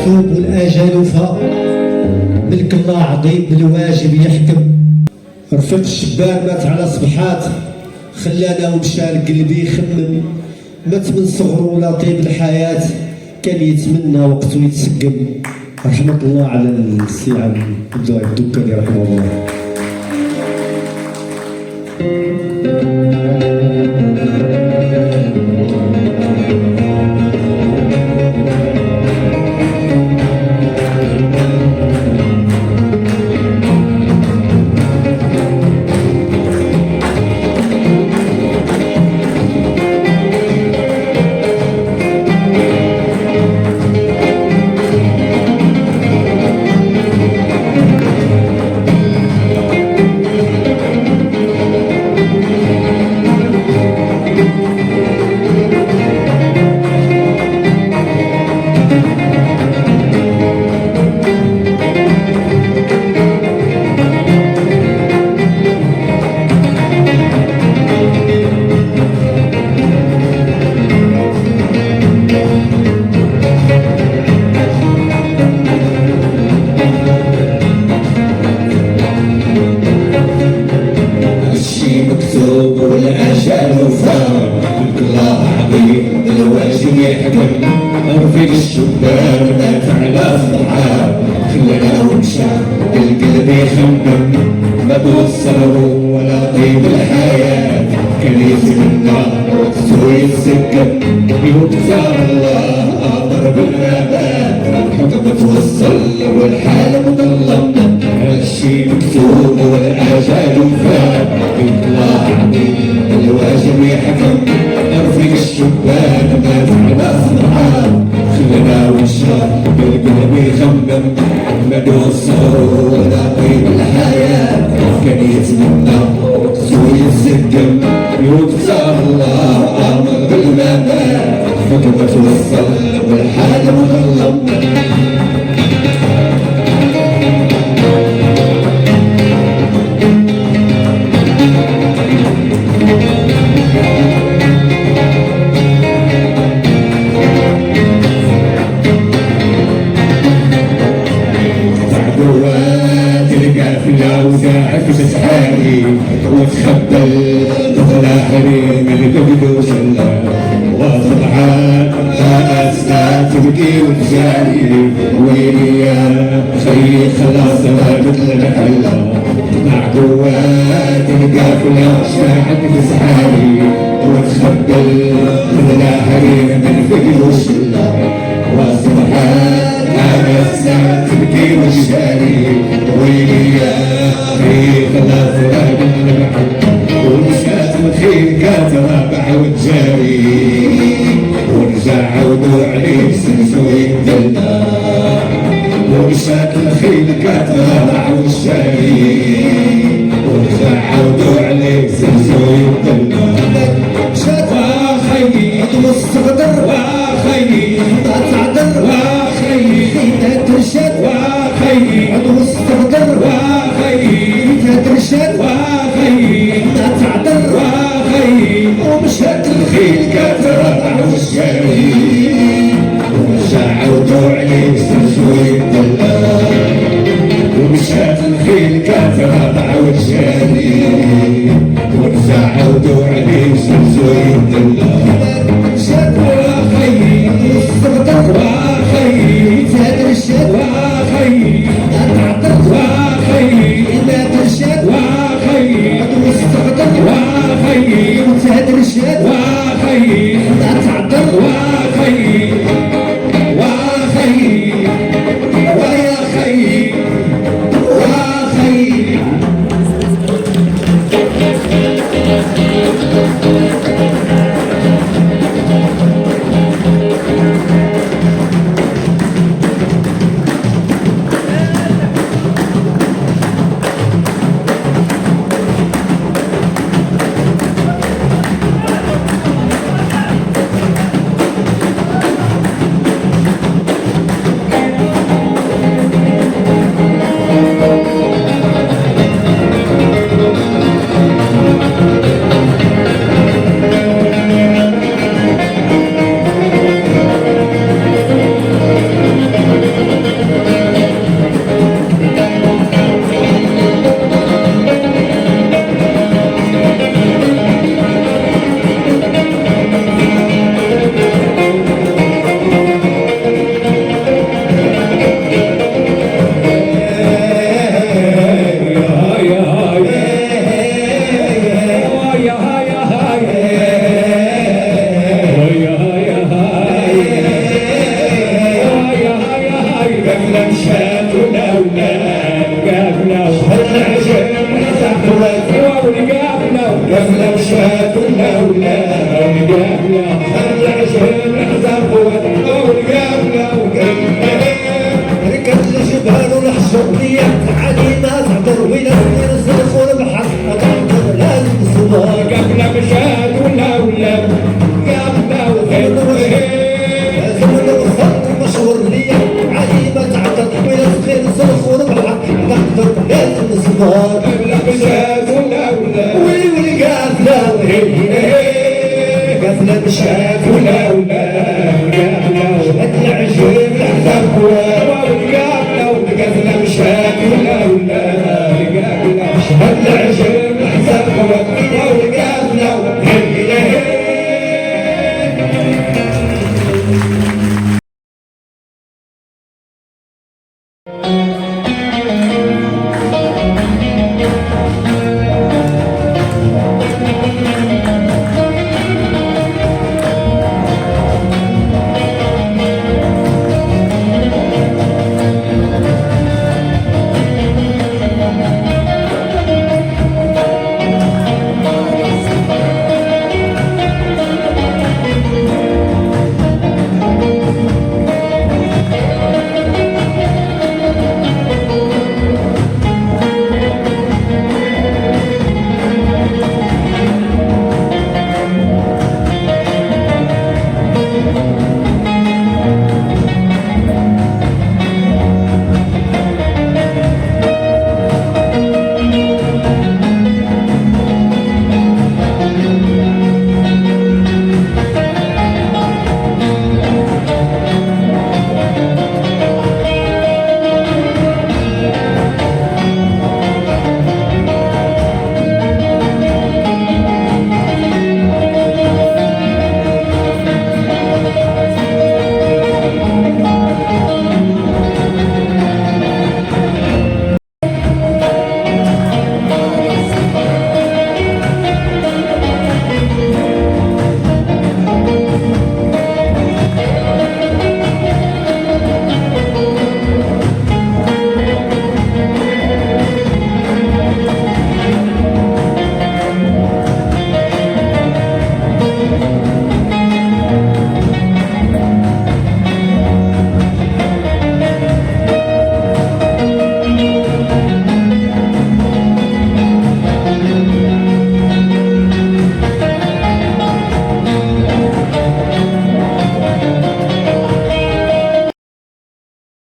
والآجال وفاء ملك الله عظيم بالواجب يحكم. رفيق الشبان مات على صبحات خلانا ومشى قلبي يخمم. مات من صغرو ولا طيب الحياة كان يتمنى وقته يتسقم. رحمة الله على السي عبد الدكاني رحمه الله. والأجال وفاء ملك الله عظيم بالواجب يحكم. رفيق الشبان مات على صبحات خلانا ومشى القلب يخمم. ما توصل ولا طيب الحياة كان يتمنى وقته يتسقم. يوقف الله أمر بالنبات حكم توصل والحال مظلم. هالشي مكتوب والأجال وفاء ملك الله عظيم الواجب يحكم. رفيق الشبان مات على صبحات خلانا ومشى بالقلب يخمم. ما توصل ولا طيب الحياة كان يتمنى وقته يتسقم. يوقف الله أمر بالممات حكم توصل والحال مظلم. وداعك بسحاري وتخبل طفل حريم القبل وسلام. وطبعا أسنى تبكي وتجاري ويلي يا خي خلاص مثل الحلا. مع قوات القافلة شاعك بسحاري وتخبل طفل حريم القبل وسلام. وطبعا أسنى تبكي وتجاري ويلي يا خلاص من الحل. ومشات مخيل كانت رابعة وتجاري ورجع عودوا عليه سنسو يبدلنا. ومشات مخيل كانت رابعة وتجاري ورجع عودوا عليه سنسو يبدلنا. مشات واخيي مستقدر واخيي تعذر واخيي ترشد واخيي مستقدر واخيي ترشد واخيي تعذر واخيي. ومشات الخيل كثرة عوشاري ورجع عودوا عليه سنسوي الدلال. ومشات الخيل كثرة عوشاري ورجع عودوا عليه سنسوي الدلال. مشات واخيي مستقدر واخيي ترشد واخيي تعذر واخيي قافلة مشات والأولاد قافلة والعجل نزحوت والقافلة قافلة مشات والأولاد قافلة والعجل نزحوت والقافلة ركب الجبال والحشر ليا علي ما تعبر ولا يرزق البحر تعبر لازم صبار قافلة مشات والأولاد قافلة وغير لازم الوسط مشهور ليا علي ما تعبر ولا يرزق البحر تعبر لازم صبار قافلة مشات والأولاد والقافلة قافلة مشات